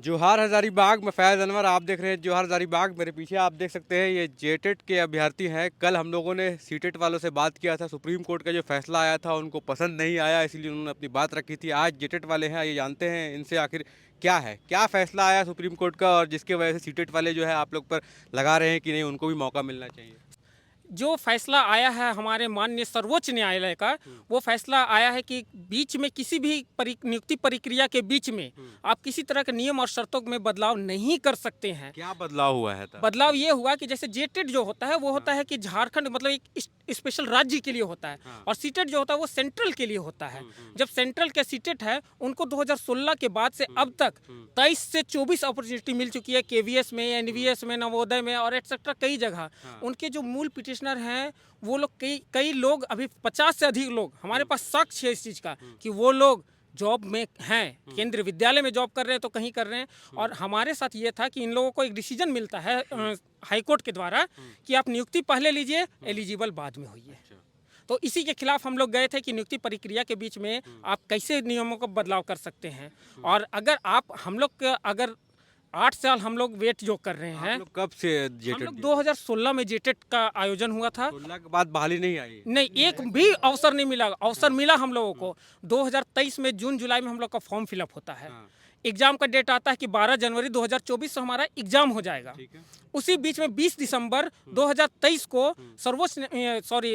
जोहार हजारीबाग में फैज़ अनवर आप देख रहे हैं जोहार हजारीबाग। मेरे पीछे आप देख सकते हैं ये जेटेट के अभ्यर्थी हैं। कल हम लोगों ने सीटेट वालों से बात किया था, सुप्रीम कोर्ट का जो फैसला आया था उनको पसंद नहीं आया, इसलिए उन्होंने अपनी बात रखी थी। आज जेटेट वाले हैं, ये जानते हैं इनसे आखिर क्या फैसला आया सुप्रीम कोर्ट का और जिसके वजह से सीटेट वाले जो है आप लोग पर लगा रहे हैं कि नहीं उनको भी मौका मिलना चाहिए। जो फैसला आया है हमारे माननीय सर्वोच्च न्यायालय का, वो फैसला आया है कि बीच में किसी भी नियुक्ति प्रक्रिया के बीच में आप किसी तरह के नियम और शर्तों में बदलाव नहीं कर सकते हैं। क्या बदलाव हुआ है तब? बदलाव ये हुआ कि जैसे जेटेट जो होता है वो होता है कि झारखंड मतलब एक स्पेशल राज्य के लिए होता है, और सीटेट जो होता है वो सेंट्रल के लिए होता है। जब सेंट्रल के सीटेट है उनको 2016 के बाद से अब तक 23 से 24 अपॉर्चुनिटी मिल चुकी है, केवीएस में, एनवीएस में, नवोदय में और एटसेट्रा कई जगह। उनके जो मूल पिटिशनर हैं वो लोग कई लोग, अभी 50 से अधिक लोग, हमारे पास साक्ष्य है इस चीज़ का कि वो लोग जॉब में हैं, केंद्रीय विद्यालय में जॉब कर रहे हैं तो कहीं कर रहे हैं। और हमारे साथ ये था कि इन लोगों को एक डिसीजन मिलता है हाईकोर्ट के द्वारा कि आप नियुक्ति पहले लीजिए, एलिजिबल बाद में होइए। तो इसी के खिलाफ हम लोग गए थे कि नियुक्ति प्रक्रिया के बीच में आप कैसे नियमों को बदलाव कर सकते हैं। और अगर आप हम लोग अगर 8 साल हम लोग वेट जो कर रहे हैं। आप लोग कब से हम जेटेट लोग 2016 में जेटेट का आयोजन हुआ था। 16 के बाद बहाली नहीं आई? नहीं, एक भी अवसर नहीं मिला। अवसर मिला हम लोगों को 2023 में जून जुलाई में हम लोग का फॉर्म फिलअप होता है। एग्जाम का डेट आता है कि 12 जनवरी 2024 से हमारा एग्जाम हो जाएगा। उसी बीच में 20 दिसंबर 2023 को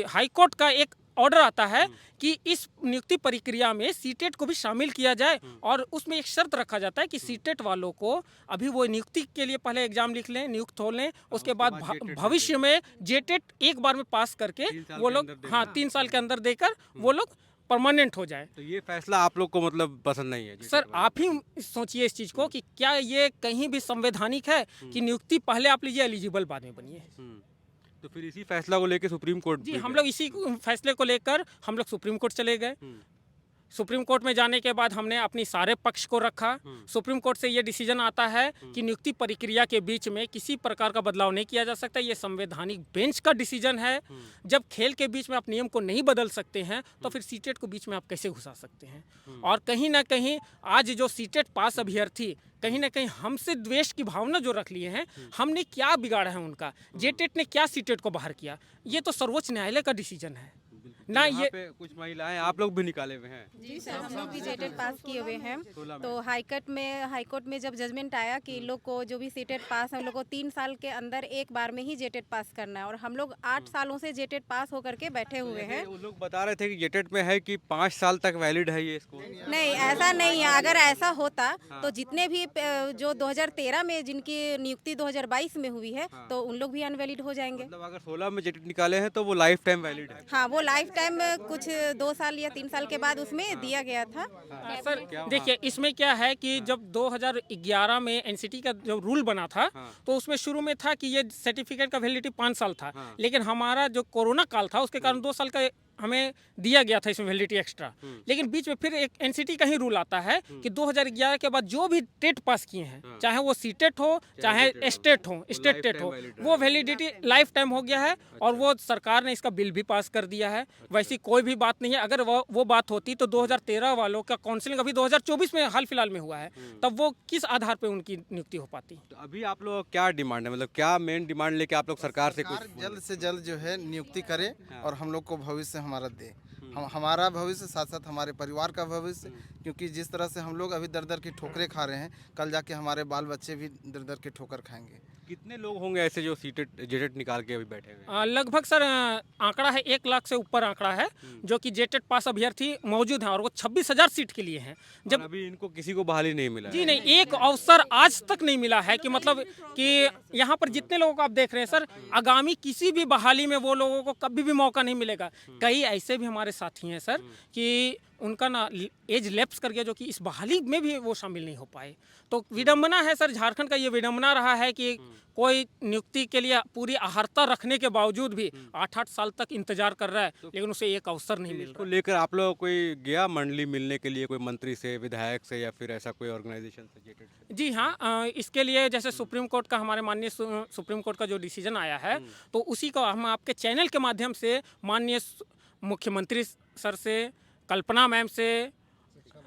हाई कोर्ट का एक ऑर्डर आता है कि इस नियुक्ति प्रक्रिया में सीटेट को भी शामिल किया जाए, और उसमें एक शर्त रखा जाता है कि सीटेट वालों को अभी वो नियुक्ति के लिए पहले एग्जाम लिख लें, नियुक्त हो लें, उसके बाद भविष्य में जेटेट एक बार में पास करके वो लोग 3 साल के अंदर देकर वो लोग परमानेंट हो जाए। तो ये फैसला आप लोग को मतलब पसंद नहीं है? सर आप ही सोचिए इस चीज़ को कि क्या ये कहीं भी संवैधानिक है कि नियुक्ति पहले आप लीजिए, एलिजिबल बाद में बनिए। तो फिर इसी फैसला को लेकर सुप्रीम कोर्ट जी, हम लोग इसी फैसले को लेकर हम लोग सुप्रीम कोर्ट चले गए। सुप्रीम कोर्ट में जाने के बाद हमने अपनी सारे पक्ष को रखा। सुप्रीम कोर्ट से ये डिसीजन आता है कि नियुक्ति प्रक्रिया के बीच में किसी प्रकार का बदलाव नहीं किया जा सकता। ये संवैधानिक बेंच का डिसीजन है। जब खेल के बीच में आप नियम को नहीं बदल सकते हैं तो फिर सीटेट को बीच में आप कैसे घुसा सकते हैं। और कहीं ना कहीं आज जो सीटेट पास अभ्यर्थी कहीं ना कहीं हमसे द्वेष की भावना जो रख लिए हैं, हमने क्या बिगाड़ा है उनका, जेटेट ने क्या सीटेट को बाहर किया, ये तो सर्वोच्च न्यायालय का डिसीजन है ना। ये पे कुछ महिलाएं आप लोग भी निकाले हुए हैं? जी सर, हम लोग भी जेटेट पास किए हुए हैं। तो हाईकोर्ट में जब जजमेंट आया कि इन लोग को जो भी सीटेट पास है उन लोग को 3 साल के अंदर एक बार में ही जेटेट पास करना है, और हम लोग 8 सालों से जेटेट पास होकर के बैठे हुए हैं। वो लोग बता रहे थे कि जेटेट में है कि 5 साल तक वैलिड है ये स्कोर। नहीं, ऐसा नहीं है। अगर ऐसा होता तो जितने भी जो 2013 में जिनकी नियुक्ति 2022 में हुई है तो उन लोग भी अनवैलिड हो जाएंगे। मतलब अगर 16 में जेटेट निकाले हैं तो वो लाइफ टाइम वैलिड है? हाँ, वो लाइफ टाइम कुछ 2 साल या 3 साल के बाद उसमें दिया गया था। सर देखिए, इसमें क्या है कि जब 2011 में एनसीटी का जो रूल बना था तो उसमें शुरू में था कि ये सर्टिफिकेट का वैलिडिटी 5 साल था। लेकिन हमारा जो कोरोना काल था उसके कारण 2 साल का हमें दिया गया था इसमें वैलिडिटी एक्स्ट्रा। लेकिन बीच में फिर एक एनसीटी का ही रूल आता है कि 2011 के बाद जो भी टेट पास किए हैं, चाहे वो सीटेट हो चाहे स्टेट टेट हो, वो वैलिडिटी लाइफ टाइम हो गया है। और वो सरकार ने इसका बिल भी पास कर दिया है। वैसी कोई भी बात नहीं है। अगर वो बात होती तो 2013 वालों का काउंसलिंग अभी 2024 में हाल फिलहाल में हुआ है, तब वो किस आधार पर उनकी नियुक्ति हो पाती। तो अभी आप लोग क्या डिमांड है, मतलब क्या मेन डिमांड लेके आप लोग सरकार से कुछ जल्द से जल्द जो है नियुक्ति करे और हम लोग को भविष्य हमारा दे, हमारा भविष्य साथ साथ हमारे परिवार का भविष्य। क्योंकि जिस तरह से हम लोग अभी दर दर की ठोकरें खा रहे हैं, कल जाके हमारे बाल बच्चे भी दर दर की ठोकर खाएंगे। कितने लोग होंगे ऐसे जो सीटेट जेटेट निकाल के अभी बैठे हुए हैं? लगभग सर आंकड़ा है 1 लाख से ऊपर आंकड़ा है जो कि जेटेट पास अभ्यर्थी मौजूद हैं, और वो 26,000 सीट के लिए हैं। जब अभी इनको किसी को बहाली नहीं मिला जी नहीं, एक अवसर आज तक नहीं मिला है कि मतलब कि यहाँ पर जितने लोगों को आप देख रहे हैं सर, आगामी किसी भी बहाली में वो लोगों को कभी भी मौका नहीं मिलेगा। कई ऐसे भी हमारे साथी हैं सर कि उनका ना एज लैप्स कर गया, जो कि इस बहाली में भी वो शामिल नहीं हो पाए। तो विडंबना है सर, झारखंड का ये विडंबना रहा है कि कोई नियुक्ति के लिए पूरी अहर्ता रखने के बावजूद भी 8-8 साल तक इंतजार कर रहा है, लेकिन उसे एक अवसर नहीं मिल इसको रहा। लेकर आप लोग कोई गया मंडली मिलने के लिए, कोई मंत्री से, विधायक से, या फिर ऐसा कोई ऑर्गेनाइजेशन से जेटेट से? जी हाँ, इसके लिए जैसे सुप्रीम कोर्ट का, हमारे माननीय सुप्रीम कोर्ट का जो डिसीजन आया है तो उसी को हम आपके चैनल के माध्यम से माननीय मुख्यमंत्री सर से, कल्पना मैम से,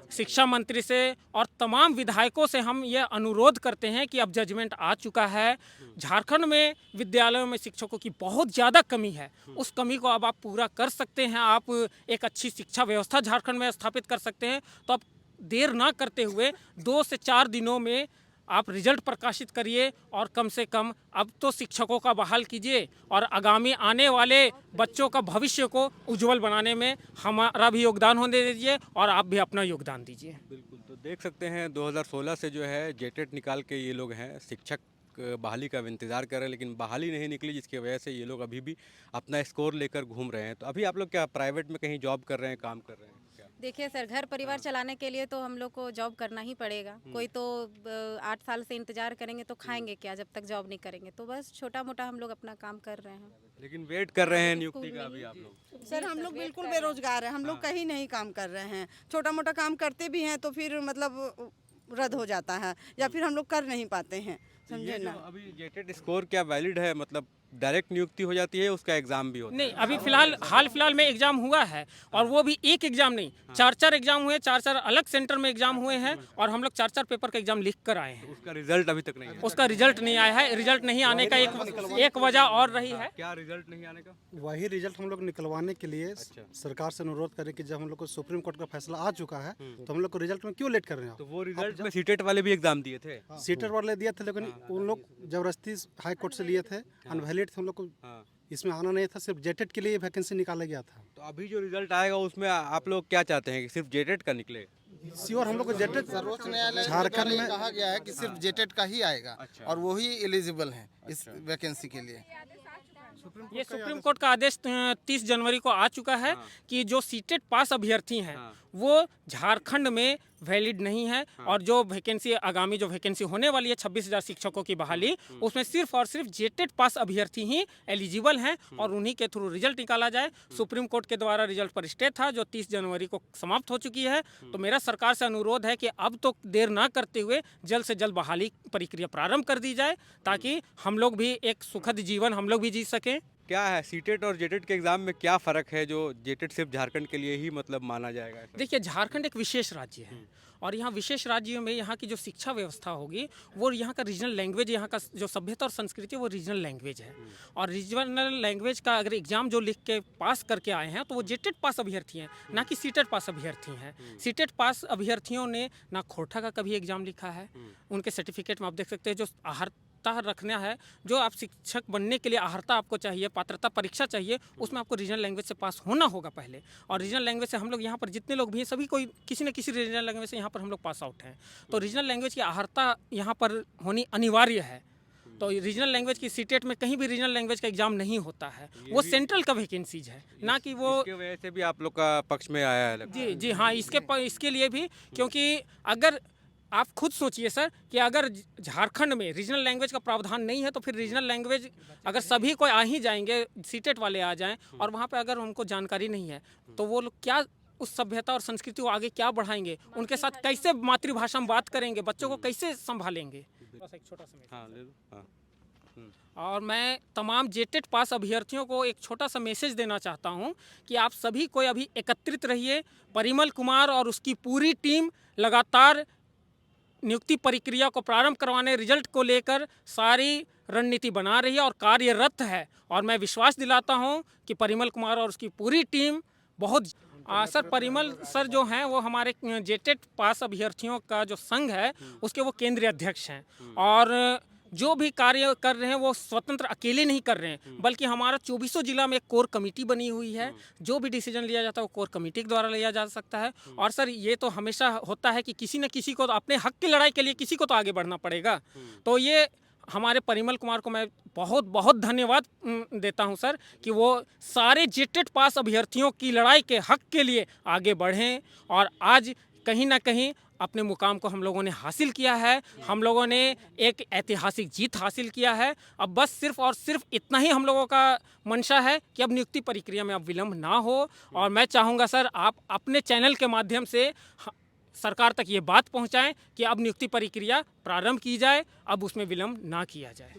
शिक्षा मंत्री से और तमाम विधायकों से हम ये अनुरोध करते हैं कि अब जजमेंट आ चुका है। झारखंड में विद्यालयों में शिक्षकों की बहुत ज़्यादा कमी है, उस कमी को अब आप पूरा कर सकते हैं। आप एक अच्छी शिक्षा व्यवस्था झारखंड में स्थापित कर सकते हैं। तो अब देर ना करते हुए 2 से 4 दिनों में आप रिजल्ट प्रकाशित करिए और कम से कम अब तो शिक्षकों का बहाल कीजिए और आगामी आने वाले बच्चों का भविष्य को उज्जवल बनाने में हमारा भी योगदान होने दीजिए और आप भी अपना योगदान दीजिए। बिल्कुल, तो देख सकते हैं 2016 से जो है जेटेट निकाल के ये लोग हैं शिक्षक बहाली का इंतज़ार कर रहे हैं, लेकिन बहाली नहीं निकली, जिसकी वजह से ये लोग अभी भी अपना स्कोर लेकर घूम रहे हैं। तो अभी आप लोग क्या प्राइवेट में कहीं जॉब कर रहे हैं, काम कर रहे हैं? देखिए सर, घर परिवार चलाने के लिए तो हम लोग को जॉब करना ही पड़ेगा। कोई तो 8 साल से इंतजार करेंगे तो खाएंगे क्या जब तक जॉब नहीं करेंगे। तो बस छोटा मोटा हम लोग अपना काम कर रहे हैं। लेकिन वेट कर रहे हैं नियुक्ति का अभी आप लोग? सर हम लोग बिल्कुल बेरोजगार हैं, हम लोग कहीं नहीं काम कर रहे हैं। छोटा मोटा काम करते भी हैं तो फिर मतलब रद्द हो जाता है या फिर हम लोग कर नहीं पाते हैं, समझे ना। अभी जेटेट स्कोर क्या वैलिड है, मतलब डायरेक्ट नियुक्ति हो जाती है, उसका एग्जाम भी होता है? नहीं, अभी हाल फिलहाल में एग्जाम हुआ है और वो भी एक एग्जाम नहीं, 4 एग्जाम हुए, 4 अलग सेंटर में एग्जाम हुए हैं और हम लोग 4 पेपर का एग्जाम लिख कर आए हैं। उसका रिजल्ट अभी तक नहीं है? उसका रिजल्ट नहीं आया है। रिजल्ट नहीं आने का एक वजह और रही है। क्या रिजल्ट नहीं आने का? वही रिजल्ट हम लोग निकलवाने के लिए सरकार से अनुरोध करें कि जब हम लोग को सुप्रीम कोर्ट का फैसला आ चुका है तो हम लोग को रिजल्ट में क्यों लेट कर रहे हैं? तो वो रिजल्ट में सीटेट वाले भी एग्जाम दिए थे? सीटर वाले दिए थे, लेकिन उन लोग जबरदस्ती हाई कोर्ट से लिए थे, अनवैलिड थे, उन लोग को इसमें आना नहीं था। सिर्फ जेटेट के लिए वैकेंसी निकाला गया था। तो अभी जो रिजल्ट आएगा उसमें आप लोग क्या चाहते हैं कि सिर्फ जेटेट का निकले? श्योर हम लोग को जेटेट सर्वोच्च न्यायालय झारखंड में कहा गया है कि सिर्फ जेटेट का ही आएगा और वही एलिजिबल है इस वैकेंसी के लिए। ये सुप्रीम कोर्ट का आदेश 30 जनवरी को आ चुका है कि जो सीटेट पास अभ्यर्थी हैं वो झारखंड में वैलिड नहीं है और जो वैकेंसी आगामी जो वैकेंसी होने वाली है 26,000 शिक्षकों की बहाली, उसमें सिर्फ और सिर्फ जेटेट पास अभ्यर्थी ही एलिजिबल हैं और उन्हीं के थ्रू रिजल्ट निकाला जाए। सुप्रीम कोर्ट के द्वारा रिजल्ट पर स्टे था जो 30 जनवरी को समाप्त हो चुकी है। तो मेरा सरकार से अनुरोध है कि अब तो देर ना करते हुए जल्द से जल्द बहाली प्रक्रिया प्रारंभ कर दी जाए ताकि हम लोग भी एक सुखद जीवन हम लोग भी जी सकें। क्या है सीटेट और जेटेट के एग्जाम में क्या फ़र्क है जो जेटेट सिर्फ झारखंड के लिए ही मतलब माना जाएगा? देखिए, झारखंड एक विशेष राज्य है और यहाँ विशेष राज्यों में यहाँ की जो शिक्षा व्यवस्था होगी वो यहाँ का रीजनल लैंग्वेज, यहाँ का जो सभ्यता और संस्कृति है वो रीजनल लैंग्वेज है। और रीजनल लैंग्वेज का अगर एग्जाम जो लिख के पास करके आए हैं तो वो जेटेट पास अभ्यर्थी हैं, ना कि सीटेट पास अभ्यर्थी हैं। सीटेट पास अभ्यर्थियों ने ना खोटा का कभी एग्जाम लिखा है, उनके सर्टिफिकेट में आप देख सकते हैं जो अहर्ता रखना है, जो आप शिक्षक बनने के लिए अहर्ता आपको चाहिए, पात्रता परीक्षा चाहिए, उसमें आपको रीजनल लैंग्वेज से पास होना होगा पहले। और रीजनल लैंग्वेज से हम लोग यहाँ पर जितने लोग भी हैं सभी कोई किसी न किसी रीजनल लैंग्वेज से यहाँ पर हम लोग पास आउट हैं। तो रीजनल लैंग्वेज की अहर्ता यहाँ पर होनी अनिवार्य है। तो रीजनल लैंग्वेज की सीटेट में कहीं भी रीजनल लैंग्वेज का एग्जाम नहीं होता है, वो सेंट्रल का वैकेंसीज है, ना कि वो। इसके वजह से भी आप लोग का पक्ष में आया है? जी जी हाँ, इसके लिए भी, क्योंकि अगर आप खुद सोचिए सर कि अगर झारखंड में रीजनल लैंग्वेज का प्रावधान नहीं है तो फिर रीजनल लैंग्वेज अगर सभी कोई आ ही जाएंगे, सीटेट वाले आ जाएं और वहाँ पे अगर उनको जानकारी नहीं है तो वो लोग क्या उस सभ्यता और संस्कृति को आगे क्या बढ़ाएंगे, उनके साथ कैसे मातृभाषा में बात करेंगे, बच्चों को कैसे संभालेंगे। बस एक छोटा सा और मैं तमाम जेटेट पास अभ्यर्थियों को एक छोटा सा मैसेज देना चाहता हूं कि आप सभी कोई अभी एकत्रित रहिए। परिमल कुमार और उसकी पूरी टीम लगातार नियुक्ति प्रक्रिया को प्रारंभ करवाने, रिजल्ट को लेकर सारी रणनीति बना रही है और कार्यरत है। और मैं विश्वास दिलाता हूं कि परिमल कुमार और उसकी पूरी टीम बहुत सर परिमल सर जो हैं वो हमारे जेटेट पास अभ्यर्थियों का जो संघ है उसके वो केंद्रीय अध्यक्ष हैं और जो भी कार्य कर रहे हैं वो स्वतंत्र अकेले नहीं कर रहे हैं, बल्कि हमारा 24 जिला में एक कोर कमेटी बनी हुई है। जो भी डिसीजन लिया जाता है वो कोर कमेटी के द्वारा लिया जा सकता है। और सर ये तो हमेशा होता है कि किसी न किसी को तो अपने हक की लड़ाई के लिए किसी को तो आगे बढ़ना पड़ेगा। तो ये हमारे परिमल कुमार को मैं बहुत बहुत धन्यवाद देता हूं सर कि वो सारे जेटेट पास अभ्यर्थियों की लड़ाई के हक के लिए आगे बढ़ें और आज कहीं ना कहीं अपने मुकाम को हम लोगों ने हासिल किया है। हम लोगों ने एक ऐतिहासिक जीत हासिल किया है। अब बस सिर्फ और सिर्फ इतना ही हम लोगों का मंशा है कि अब नियुक्ति प्रक्रिया में अब विलंब ना हो। और मैं चाहूँगा सर आप अपने चैनल के माध्यम से सरकार तक ये बात पहुंचाएं कि अब नियुक्ति प्रक्रिया प्रारंभ की जाए, अब उसमें विलंब ना किया जाए।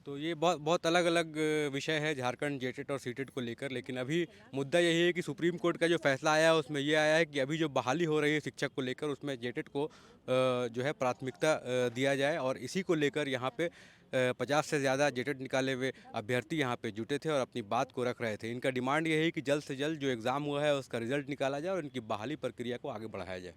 तो तो ये बहुत बहुत अलग अलग विषय है झारखंड जेटेट और सीटेट को लेकर, लेकिन अभी मुद्दा यही है कि सुप्रीम कोर्ट का जो फैसला आया है उसमें ये आया है कि अभी जो बहाली हो रही है शिक्षक को लेकर उसमें जेटेट को जो है प्राथमिकता दिया जाए, और इसी को लेकर यहाँ पे 50 से ज़्यादा जेटेट निकाले हुए अभ्यर्थी यहाँ पे जुटे थे और अपनी बात को रख रहे थे। इनका डिमांड ये है कि जल्द से जल्द जो एग्ज़ाम हुआ है उसका रिजल्ट निकाला जाए और इनकी बहाली प्रक्रिया को आगे बढ़ाया जाए।